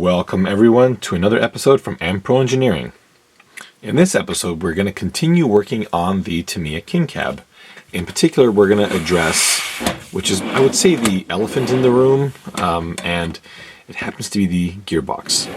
Welcome everyone to another episode from Pro Engineering. In this episode, we're going to continue working on the Tamiya King Cab. In particular, we're going to address, which is, I would say, the elephant in the room, and it happens to be the gearbox.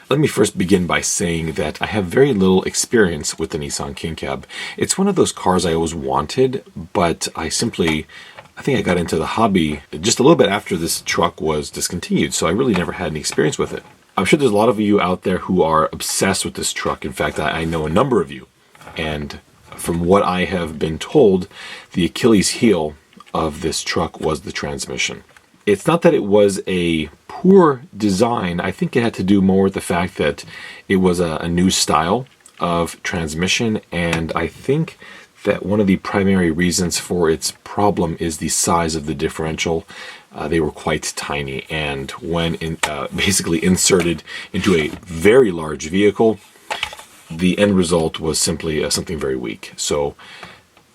Let me first begin by saying that I have very little experience with the Nissan King Cab. It's one of those cars I always wanted, but I think I got into the hobby just a little bit after this truck was discontinued, so I really never had any experience with it. I'm sure there's a lot of you out there who are obsessed with this truck. In fact, I know a number of you. And from what I have been told, the Achilles heel of this truck was the transmission. It's not that it was a poor design. I think it had to do more with the fact that it was a new style of transmission, and I think that one of the primary reasons for its problem is the size of the differential. They were quite tiny, and when basically inserted into a very large vehicle, the end result was simply something very weak. So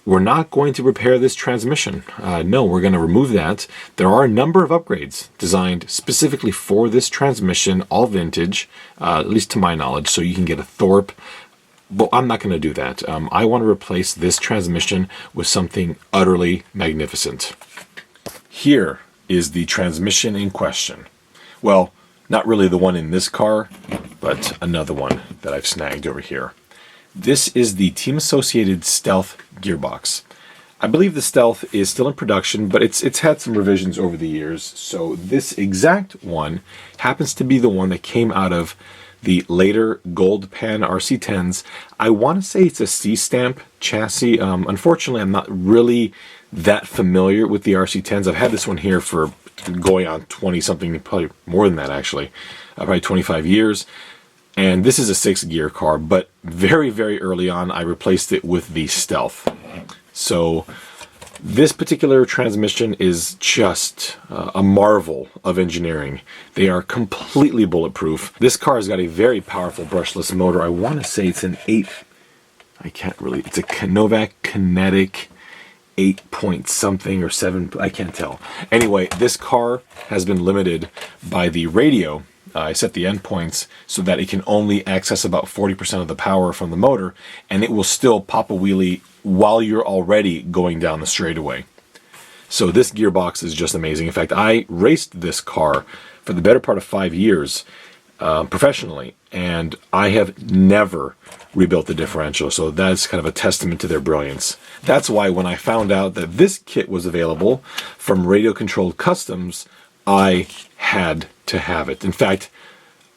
we're not going to repair this transmission. No, we're going to remove that. There are a number of upgrades designed specifically for this transmission, all vintage, at least to my knowledge, so you can get a Thorpe. But I'm not going to do that. I want to replace this transmission with something utterly magnificent. Here is the transmission in question. Well, not really the one in this car, but another one that I've snagged over here. This is the Team Associated Stealth gearbox. I believe the Stealth is still in production, but it's had some revisions over the years. So this exact one happens to be the one that came out of the later Gold Pan RC10s. I want to say it's a C-stamp chassis. Unfortunately, I'm not really that familiar with the RC10s. I've had this one here for going on 20-something, probably more than that actually, probably 25 years. And this is a 6-gear car, but very, very early on, I replaced it with the Stealth. So this particular transmission is just a marvel of engineering. They are completely bulletproof. This car has got a very powerful brushless motor. I want to say it's an 8, it's a Novak Kinetic 8 point something or 7, I can't tell. Anyway, this car has been limited by the radio. I set the endpoints so that it can only access about 40% of the power from the motor, and it will still pop a wheelie while you're already going down the straightaway. So this gearbox is just amazing. In fact, I raced this car for the better part of 5 years professionally, and I have never rebuilt the differential. So that's kind of a testament to their brilliance. That's why when I found out that this kit was available from Radio Controlled Customs, I had to have it. In fact,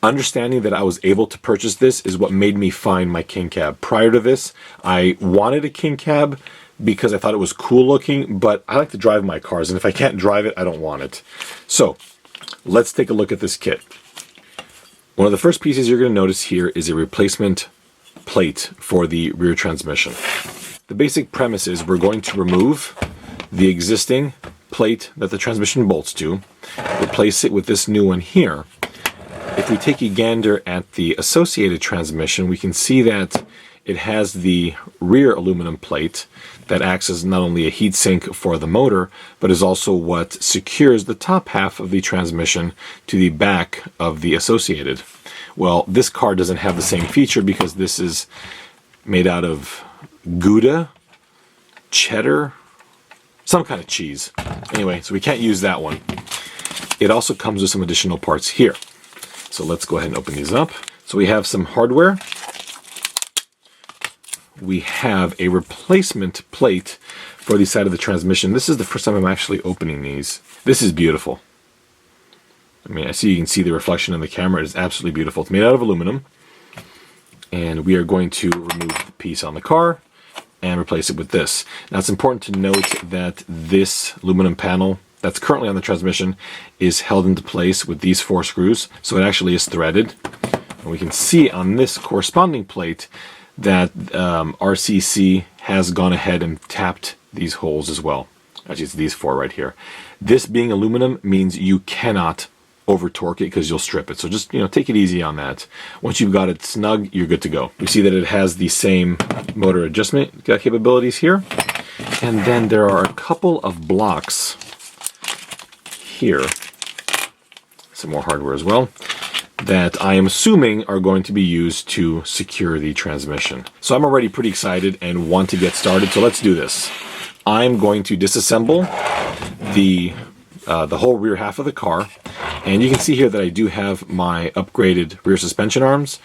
understanding that I was able to purchase this is what made me find my King Cab. Prior to this, I wanted a King Cab because I thought it was cool looking, but I like to drive my cars, and if I can't drive it, I don't want it. So let's take a look at this kit. One of the first pieces you're going to notice here is a replacement plate for the rear transmission. The basic premise is we're going to remove the existing plate that the transmission bolts to, replace it with this new one here. If we take a gander at the associated transmission, we can see that it has the rear aluminum plate that acts as not only a heatsink for the motor, but is also what secures the top half of the transmission to the back of the associated. Well, this car doesn't have the same feature because this is made out of Gouda, cheddar, some kind of cheese. Anyway, so we can't use that one. It also comes with some additional parts here. So let's go ahead and open these up. So we have some hardware. We have a replacement plate for the side of the transmission. This is the first time I'm actually opening these. This is beautiful. I mean, you can see the reflection in the camera. It is absolutely beautiful. It's made out of aluminum. And we are going to remove the piece on the car and replace it with this. Now it's important to note that this aluminum panel that's currently on the transmission is held into place with these 4 screws, so it actually is threaded. And we can see on this corresponding plate that RCC has gone ahead and tapped these holes as well. Actually, it's these 4 right here. This being aluminum means you cannot over torque it because you'll strip it. So just, take it easy on that. Once you've got it snug, you're good to go. We see that it has the same motor adjustment capabilities here. And then there are a couple of blocks here. Some more hardware as well. that I am assuming are going to be used to secure the transmission. So I'm already pretty excited and want to get started, so let's do this. I'm going to disassemble the whole rear half of the car, and you can see here that I do have my upgraded rear suspension arms,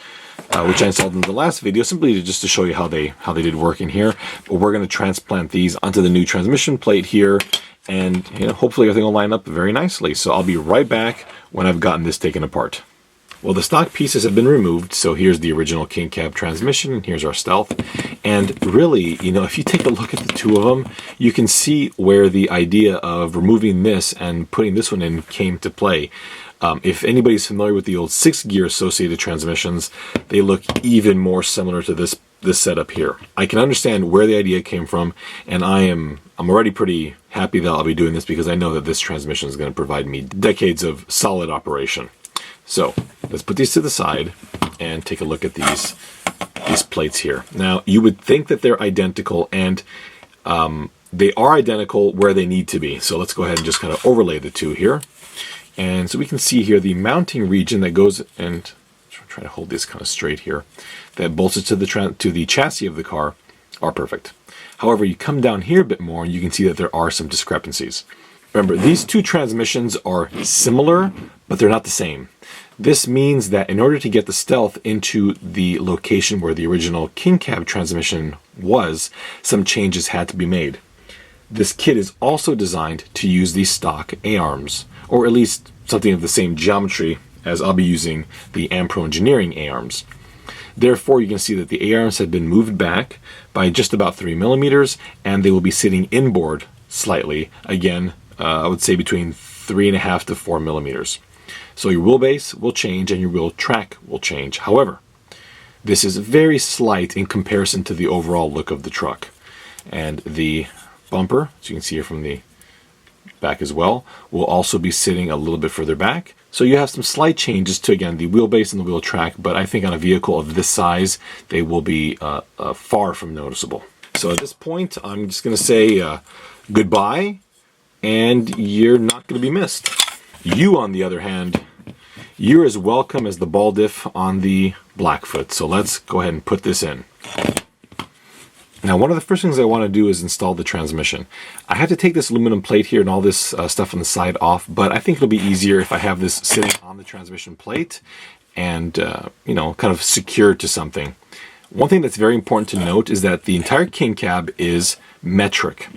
which I installed in the last video, simply just to show you how they did work in here. But we're going to transplant these onto the new transmission plate here, and hopefully everything will line up very nicely. So I'll be right back when I've gotten this taken apart. Well, the stock pieces have been removed, so here's the original king cab transmission, and here's our Stealth. And really, if you take a look at the two of them, you can see where the idea of removing this and putting this one in came to play. If anybody's familiar with the old 6-gear associated transmissions, they look even more similar to this setup here. I can understand where the idea came from, and I'm already pretty happy that I'll be doing this because I know that this transmission is going to provide me decades of solid operation. So let's put these to the side and take a look at these plates here. Now, you would think that they're identical, and they are identical where they need to be. So let's go ahead and just kind of overlay the two here. And so we can see here the mounting region that goes, and I'm trying to hold this kind of straight here, that bolts it to the chassis of the car are perfect. However, you come down here a bit more and you can see that there are some discrepancies. Remember, these two transmissions are similar, but they're not the same. This means that in order to get the Stealth into the location where the original king cab transmission was, some changes had to be made. This kit is also designed to use the stock A-arms, or at least something of the same geometry as I'll be using the Ampro Engineering A-arms. Therefore, you can see that the A-arms have been moved back by just about 3 millimeters, and they will be sitting inboard slightly, again, I would say between 3.5 to 4 millimeters. So your wheelbase will change and your wheel track will change. However, this is very slight in comparison to the overall look of the truck. And the bumper, as you can see here from the back as well, will also be sitting a little bit further back. So you have some slight changes to, again, the wheelbase and the wheel track, but I think on a vehicle of this size, they will be far from noticeable. So at this point, I'm just going to say goodbye, and you're not going to be missed. You, on the other hand, you're as welcome as the ball diff on the Blackfoot. So let's go ahead and put this in. Now, one of the first things I want to do is install the transmission. I have to take this aluminum plate here and all this stuff on the side off, but I think it'll be easier if I have this sitting on the transmission plate and, kind of secured to something. One thing that's very important to note is that the entire king cab is metric.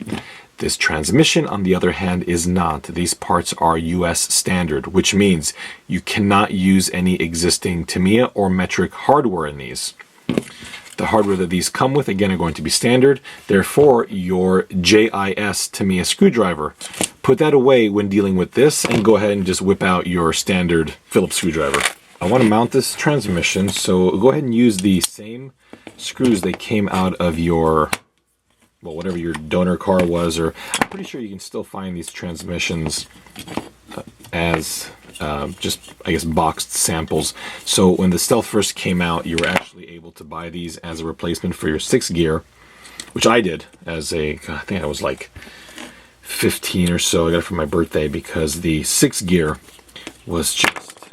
This transmission, on the other hand, is not. These parts are US standard, which means you cannot use any existing Tamiya or metric hardware in these. The hardware that these come with, again, are going to be standard. Therefore, your JIS Tamiya screwdriver, put that away when dealing with this and go ahead and just whip out your standard Phillips screwdriver. I want to mount this transmission, so go ahead and use the same screws that came out of your, well, whatever your donor car was, or I'm pretty sure you can still find these transmissions as just, I guess, boxed samples. So when the Stealth first came out, you were actually able to buy these as a replacement for your 6-gear, which I did as I think I was like 15 or so. I got it for my birthday because the 6-gear was just,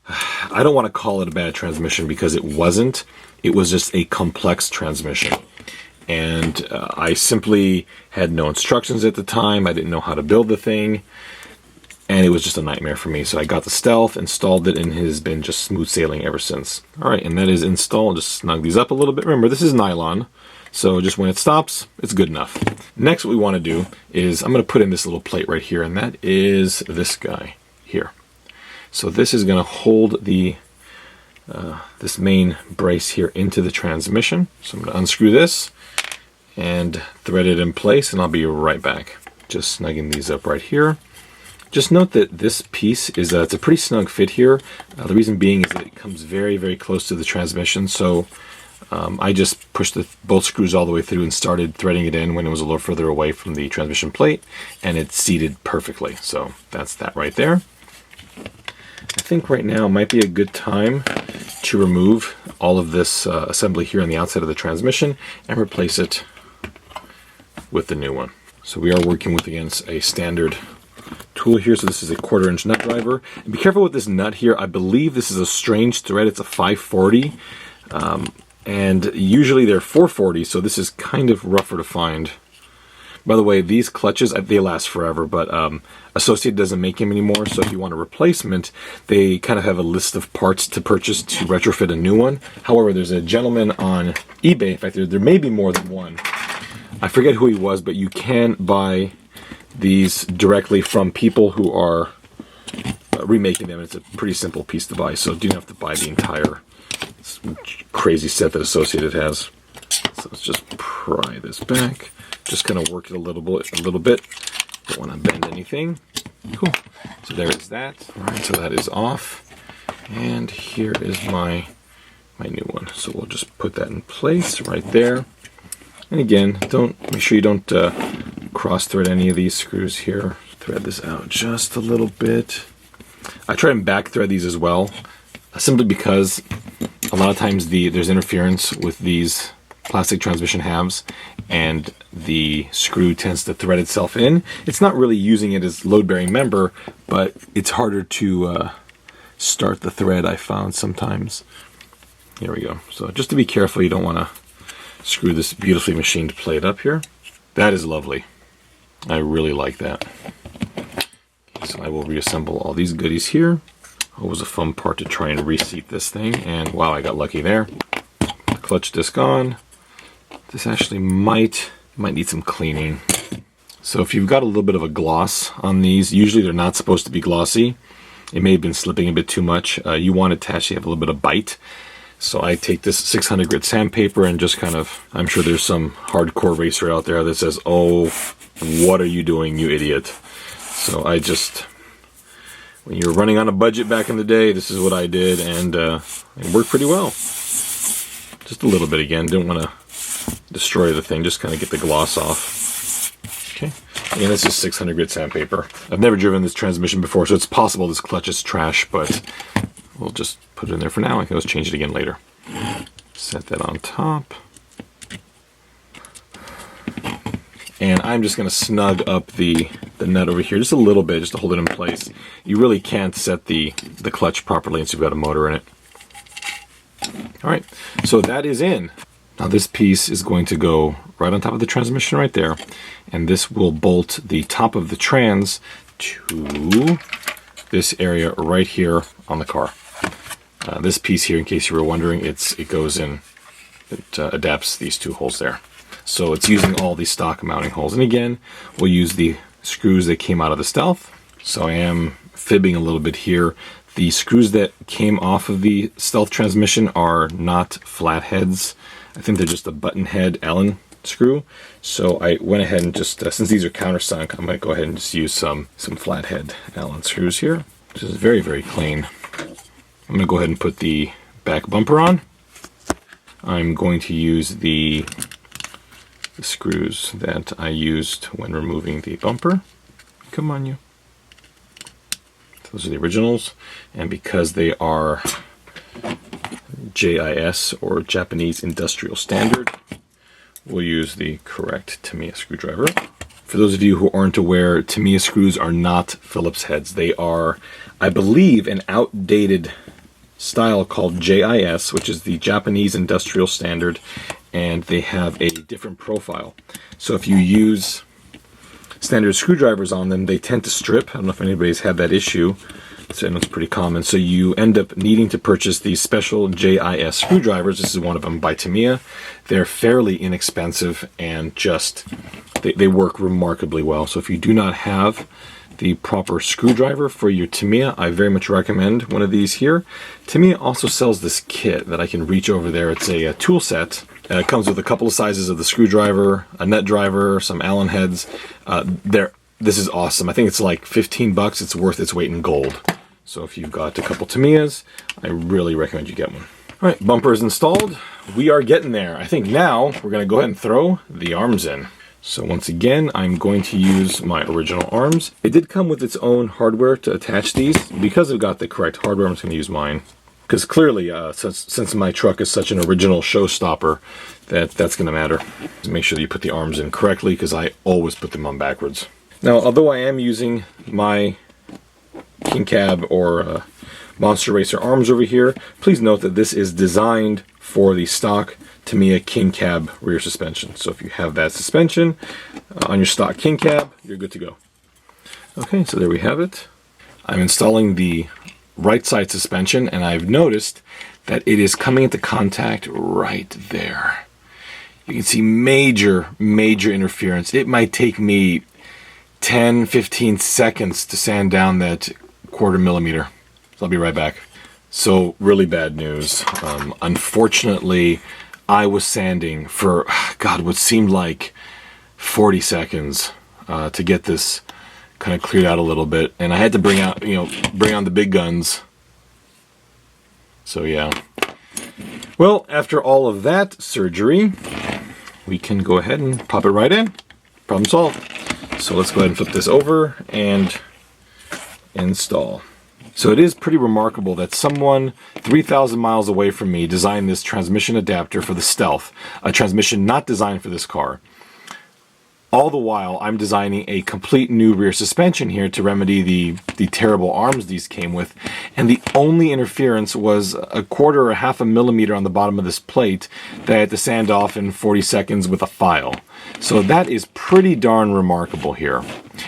I don't want to call it a bad transmission because it wasn't. It was just a complex transmission. And I simply had no instructions at the time. I didn't know how to build the thing. And it was just a nightmare for me. So I got the Stealth, installed it, and it has been just smooth sailing ever since. All right, and that is installed. Just snug these up a little bit. Remember, this is nylon, so just when it stops, it's good enough. Next, what we want to do is I'm going to put in this little plate right here, and that is this guy here. So this is going to hold the this main brace here into the transmission. So I'm going to unscrew this and thread it in place, and I'll be right back. Just snugging these up right here. Just note that this piece is it's a pretty snug fit here. The reason being is that it comes very, very close to the transmission. So I just pushed both screws all the way through and started threading it in when it was a little further away from the transmission plate, and it seated perfectly. So that's that right there. I think right now might be a good time to remove all of this assembly here on the outside of the transmission and replace it with the new one. So we are working with, again, a standard tool here. So this is a 1/4 inch nut driver. And be careful with this nut here. I believe this is a strange thread. It's a 540. And usually they're 440, so this is kind of rougher to find. By the way, these clutches, they last forever, but Associated doesn't make them anymore, so if you want a replacement, they kind of have a list of parts to purchase to retrofit a new one. However, there's a gentleman on eBay, in fact, there may be more than one. I forget who he was, but you can buy these directly from people who are remaking them. It's a pretty simple piece to buy, so you don't have to buy the entire crazy set that Associated has. So let's just pry this back. Just kind of work it a little bit. Don't want to bend anything. Cool. So there is that. All right, so that is off. And here is my new one. So we'll just put that in place right there. And again, make sure you don't cross thread any of these screws here. Thread this out just a little bit. I try and back thread these as well, simply because a lot of times there's interference with these plastic transmission halves, and the screw tends to thread itself in. It's not really using it as load-bearing member, but it's harder to start the thread, I found sometimes. Here we go. So just to be careful, you don't want to screw this beautifully machined plate up here. That is lovely. I really like that. Okay, so I will reassemble all these goodies here. Always a fun part to try and reseat this thing, and wow, I got lucky there. Clutch disc on. This actually might need some cleaning. So if you've got a little bit of a gloss on these, usually they're not supposed to be glossy. It may have been slipping a bit too much. You want it to actually have a little bit of bite. So I take this 600 grit sandpaper and just kind of, I'm sure there's some hardcore racer out there that says, oh, what are you doing, you idiot? So I just, when you were running on a budget back in the day, this is what I did, and it worked pretty well. Just a little bit again, didn't want to destroy the thing, just kind of get the gloss off. Okay, and this is 600 grit sandpaper. I've never driven this transmission before, so it's possible this clutch is trash, but we'll just put it in there for now. I can always change it again later. Set that on top. And I'm just going to snug up the nut over here just a little bit, just to hold it in place. You really can't set the clutch properly until you've got a motor in it. Alright, so that is in. Now this piece is going to go right on top of the transmission right there, and this will bolt the top of the trans to this area right here on the car. This piece here, in case you were wondering, it goes in, it adapts these two holes there. So it's using all these stock mounting holes. And again, we'll use the screws that came out of the Stealth. So I am fibbing a little bit here. The screws that came off of the Stealth transmission are not flat heads. I think they're just a button head Allen screw. So I went ahead and just, since these are countersunk, I might go ahead and just use some flathead Allen screws here, which is very, very clean. I'm going to go ahead and put the back bumper on. I'm going to use the screws that I used when removing the bumper. Come on, you. Those are the originals, and because they are JIS, or Japanese Industrial Standard, we'll use the correct Tamiya screwdriver. For those of you who aren't aware, Tamiya screws are not Phillips heads. They are, I believe, an outdated style called JIS, which is the Japanese Industrial Standard, and they have a different profile. So if you use standard screwdrivers on them, they tend to strip. I don't know if anybody's had that issue. So it's pretty common. So you end up needing to purchase these special JIS screwdrivers. This is one of them by Tamiya. They're fairly inexpensive and just, they work remarkably well. So if you do not have the proper screwdriver for your Tamiya, I very much recommend one of these here. Tamiya also sells this kit that I can reach over there. It's a tool set. It comes with a couple of sizes of the screwdriver, a nut driver, some Allen heads. This is awesome. I think it's like 15 bucks. It's worth its weight in gold. So if you've got a couple Tamiyas, I really recommend you get one. All right, bumper is installed. We are getting there. I think now we're going to go ahead and throw the arms in. So once again, I'm going to use my original arms. It did come with its own hardware to attach these. Because I've got the correct hardware, I'm just going to use mine. Because clearly, since my truck is such an original showstopper, that's going to matter. Just make sure that you put the arms in correctly, because I always put them on backwards. Now, although I am using my King Cab or Monster Racer arms over here, please note that this is designed for the stock Tamiya King Cab rear suspension. So if you have that suspension on your stock King Cab, you're good to go. Okay, so there we have it. I'm installing the right side suspension, and I've noticed that it is coming into contact right there. You can see major interference. It might take me 10-15 seconds to sand down that 1/4 millimeter. So I'll be right back. So really bad news. Unfortunately, I was sanding for, God, what seemed like 40 seconds to get this kind of cleared out a little bit, and I had to bring on the big guns. So yeah. Well, after all of that surgery, we can go ahead and pop it right in. Problem solved. So let's go ahead and flip this over and install. So it is pretty remarkable that someone 3,000 miles away from me designed this transmission adapter for the Stealth, a transmission not designed for this car. All the while, I'm designing a complete new rear suspension here to remedy the terrible arms these came with, and the only interference was 1/4 or 1/2 millimeter on the bottom of this plate that I had to sand off in 40 seconds with a file. So that is pretty darn remarkable here.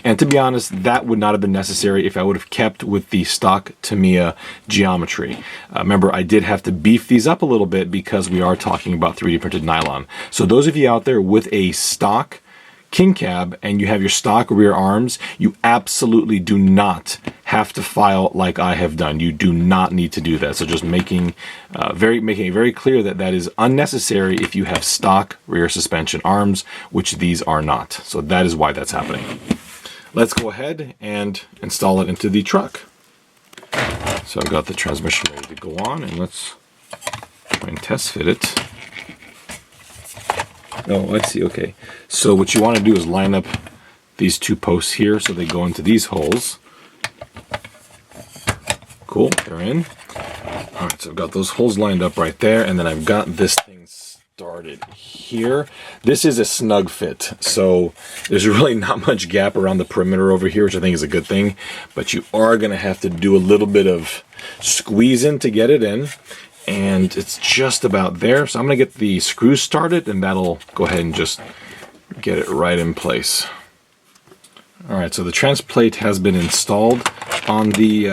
And to be honest, that would not have been necessary if I would have kept with the stock Tamiya geometry. Remember, I did have to beef these up a little bit because we are talking about 3D printed nylon. So those of you out there with a stock King Cab and you have your stock rear arms, you absolutely do not have to file like I have done. You do not need to do that. So just making it very clear that that is unnecessary if you have stock rear suspension arms, which these are not. So that is why that's happening. Let's go ahead and install it into the truck. So I've got the transmission ready to go on, and let's try and test fit it. Oh, let's see. Okay. So what you want to do is line up these two posts here so they go into these holes. Cool. They're in. All right. So I've got those holes lined up right there, and then I've got this thing started here. This is a snug fit, so there's really not much gap around the perimeter over here, which I think is a good thing, but you are going to have to do a little bit of squeezing to get it in. And it's just about there. So I'm going to get the screws started, and that'll go ahead and just get it right in place. All right, so the trans plate has been installed on the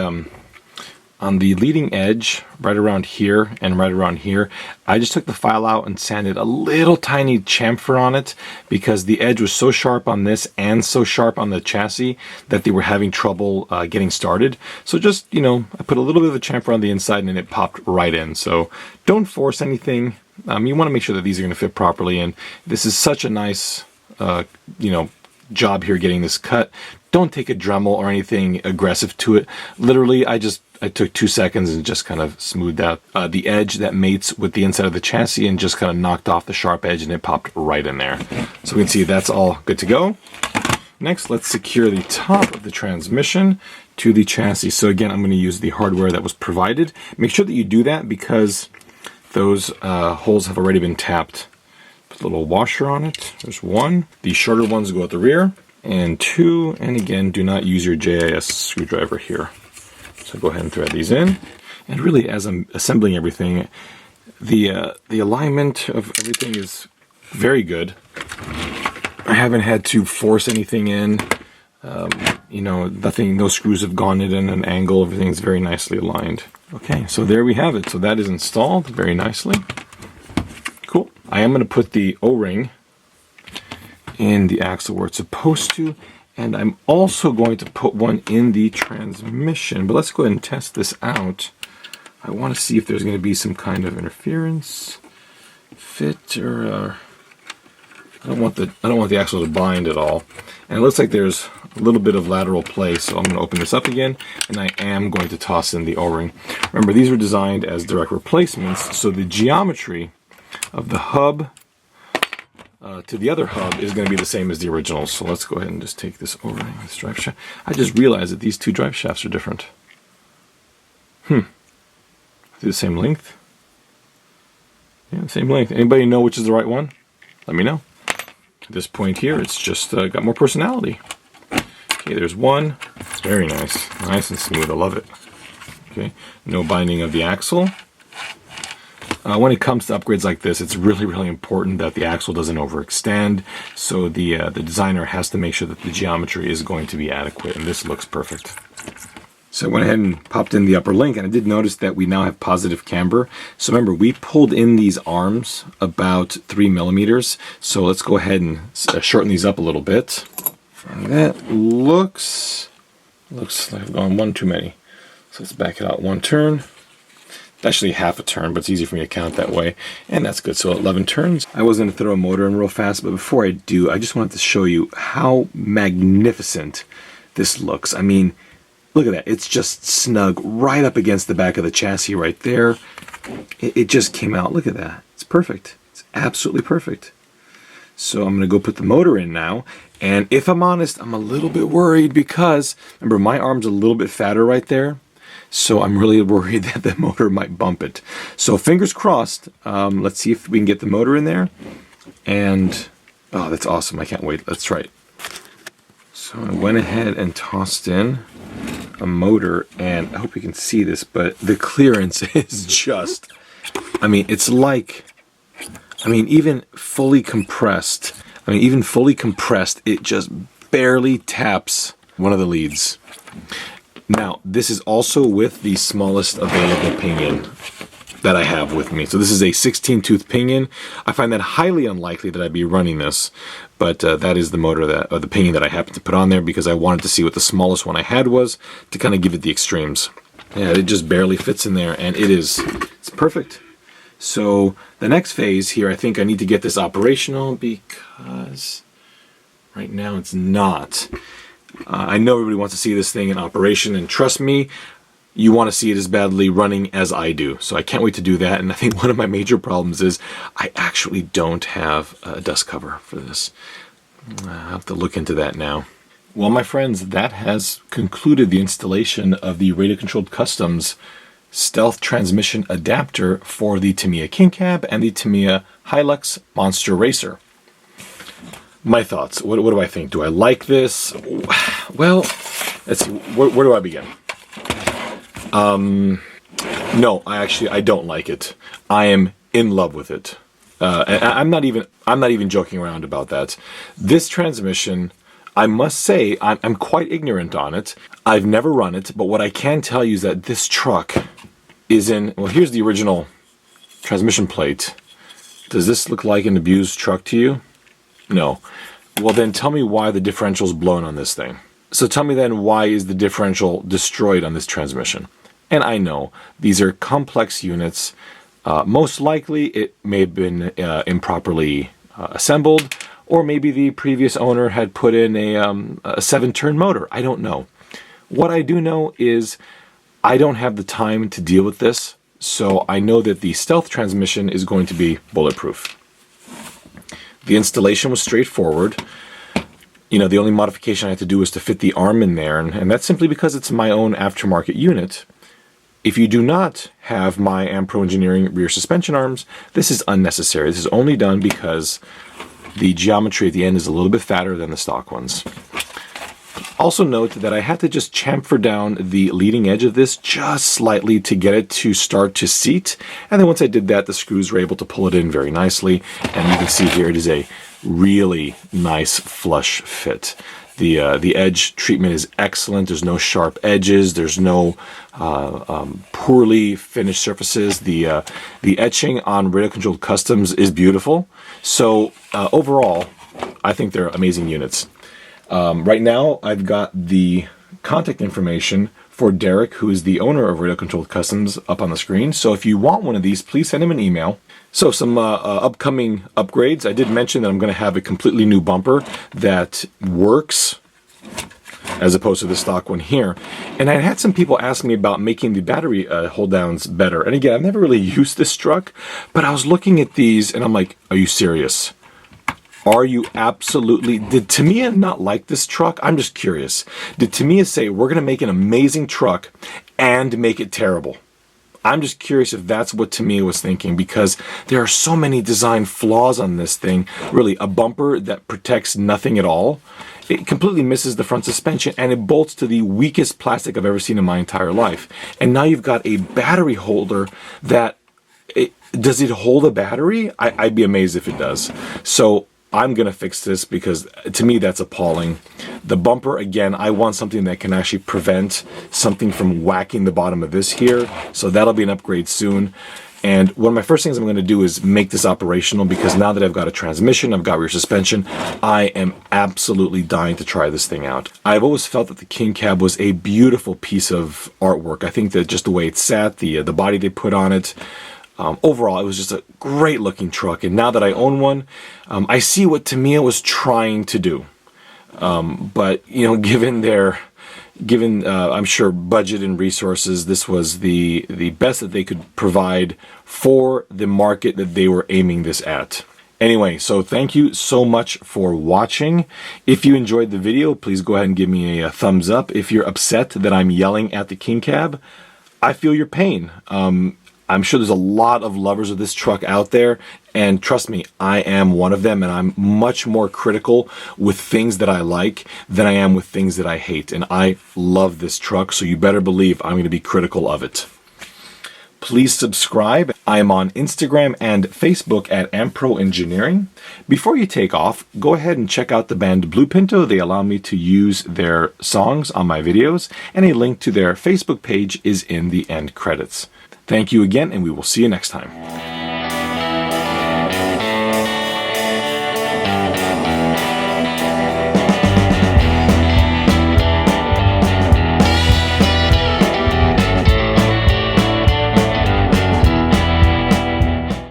leading edge, right around here and right around here. I just took the file out and sanded a little tiny chamfer on it because the edge was so sharp on this and so sharp on the chassis that they were having trouble getting started. So just, I put a little bit of a chamfer on the inside and it popped right in. So don't force anything. You want to make sure that these are going to fit properly, and this is such a nice, job here getting this cut. Don't take a Dremel or anything aggressive to it. Literally, I took 2 seconds and just kind of smoothed out the edge that mates with the inside of the chassis and just kind of knocked off the sharp edge, and it popped right in there. So we can see that's all good to go. Next, let's secure the top of the transmission to the chassis. So again, I'm going to use the hardware that was provided. Make sure that you do that because those holes have already been tapped. Put a little washer on it. There's one. The shorter ones go at the rear. And two, and again, do not use your JIS screwdriver here. So go ahead and thread these in. And really, as I'm assembling everything, the alignment of everything is very good. I haven't had to force anything in. No screws have gone in at an angle. Everything's very nicely aligned. Okay, so there we have it. So that is installed very nicely. Cool. I am going to put the O-ring in the axle where it's supposed to, and I'm also going to put one in the transmission. But let's go ahead and test this out. I want to see if there's going to be some kind of interference, fit, or I don't want the axle to bind at all. And it looks like there's a little bit of lateral play, so I'm going to open this up again, and I am going to toss in the O-ring. Remember, these were designed as direct replacements, so the geometry of the hub to the other hub is going to be the same as the original. So let's go ahead and just take this O-ring, this drive shaft. I just realized that these two drive shafts are different. They're the same length. Yeah, same length. Anybody know which is the right one? Let me know. At this point here, it's just got more personality. Okay, there's one. Very nice. Nice and smooth. I love it. Okay, no binding of the axle. When it comes to upgrades like this, it's really, really important that the axle doesn't overextend. So the designer has to make sure that the geometry is going to be adequate, and this looks perfect. So I went ahead and popped in the upper link, and I did notice that we now have positive camber. So remember, we pulled in these arms about 3 millimeters. So let's go ahead and shorten these up a little bit. And that looks like I've gone one too many. So let's back it out one turn. Actually half a turn, but it's easy for me to count that way, and that's good. So 11 turns. I was going to throw a motor in real fast, but before I do, I just wanted to show you how magnificent this looks. I mean, look at that. It's just snug right up against the back of the chassis right there. It just came out. Look at that. It's perfect. It's absolutely perfect. So I'm going to go put the motor in now, and if I'm honest, I'm a little bit worried because, remember, my arm's a little bit fatter right there. So I'm really worried that the motor might bump it. So fingers crossed. Let's see if we can get the motor in there. And, oh, that's awesome. I can't wait. Let's try it. So I went ahead and tossed in a motor, and I hope you can see this, but the clearance is just, I mean, it's like, I mean, even fully compressed, it just barely taps one of the leads. Now, this is also with the smallest available pinion that I have with me. So this is a 16-tooth pinion. I find that highly unlikely that I'd be running this, but that is the motor or the pinion that I happened to put on there because I wanted to see what the smallest one I had was to kind of give it the extremes. Yeah, it just barely fits in there, and it's perfect. So the next phase here, I think I need to get this operational because right now it's not. I know everybody wants to see this thing in operation, and trust me, you want to see it as badly running as I do. So I can't wait to do that, and I think one of my major problems is I actually don't have a dust cover for this. I'll have to look into that now. Well, my friends, that has concluded the installation of the Radio Controlled Customs stealth transmission adapter for the Tamiya King Cab and the Tamiya Hilux Monster Racer. My thoughts. What do I think? Do I like this? Well, let's see. Where do I begin? No, I don't like it. I am in love with it. And I'm not even joking around about that. This transmission, I must say, I'm quite ignorant on it. I've never run it, but what I can tell you is that this truck is in. Well, here's the original transmission plate. Does this look like an abused truck to you? No. Well, then tell me why the differential's blown on this thing. So tell me then, why is the differential destroyed on this transmission? And I know these are complex units. Most likely it may have been improperly assembled, or maybe the previous owner had put in a 7-turn motor. I don't know. What I do know is I don't have the time to deal with this, so I know that the stealth transmission is going to be bulletproof. The installation was straightforward. You know, the only modification I had to do was to fit the arm in there, and that's simply because it's my own aftermarket unit. If you do not have my Ampro Engineering rear suspension arms, this is unnecessary. This is only done because the geometry at the end is a little bit fatter than the stock ones. Also note that I had to just chamfer down the leading edge of this just slightly to get it to start to seat. And then once I did that, the screws were able to pull it in very nicely. And you can see here it is a really nice flush fit. The edge treatment is excellent. There's no sharp edges. There's no poorly finished surfaces. The etching on Radio Controlled Customs is beautiful. So overall, I think they're amazing units. Right now, I've got the contact information for Derek, who is the owner of Radio Controlled Customs, up on the screen. So if you want one of these, please send him an email. So some upcoming upgrades. I did mention that I'm going to have a completely new bumper that works as opposed to the stock one here. And I had some people ask me about making the battery hold downs better. And again, I've never really used this truck, but I was looking at these and I'm like, are you serious? Are you absolutely... Did Tamiya not like this truck? I'm just curious. Did Tamiya say, we're going to make an amazing truck and make it terrible? I'm just curious if that's what Tamiya was thinking, because there are so many design flaws on this thing. Really, a bumper that protects nothing at all. it completely misses the front suspension, and it bolts to the weakest plastic I've ever seen in my entire life. And now you've got a battery holder that, does it hold a battery? I'd be amazed if it does. So I'm going to fix this because to me that's appalling. The bumper, again, I want something that can actually prevent something from whacking the bottom of this here. So that'll be an upgrade soon. And one of my first things I'm going to do is make this operational, because now that I've got a transmission, I've got rear suspension, I am absolutely dying to try this thing out. I've always felt that the King Cab was a beautiful piece of artwork. I think that just the way it sat, the body they put on it, overall, it was just a great looking truck. And now that I own one, I see what Tamiya was trying to do. But, you know, given I'm sure budget and resources, this was the best that they could provide for the market that they were aiming this at. Anyway, so thank you so much for watching. If you enjoyed the video, please go ahead and give me a thumbs up. If you're upset that I'm yelling at the King Cab, I feel your pain. I'm sure there's a lot of lovers of this truck out there, and trust me, I am one of them, and I'm much more critical with things that I like than I am with things that I hate. And I love this truck, so you better believe I'm going to be critical of it. Please subscribe. I am on Instagram and Facebook at Ampro Engineering. Before you take off, go ahead and check out the band Blue Pinto. They allow me to use their songs on my videos, and a link to their Facebook page is in the end credits. Thank you again, and we will see you next time.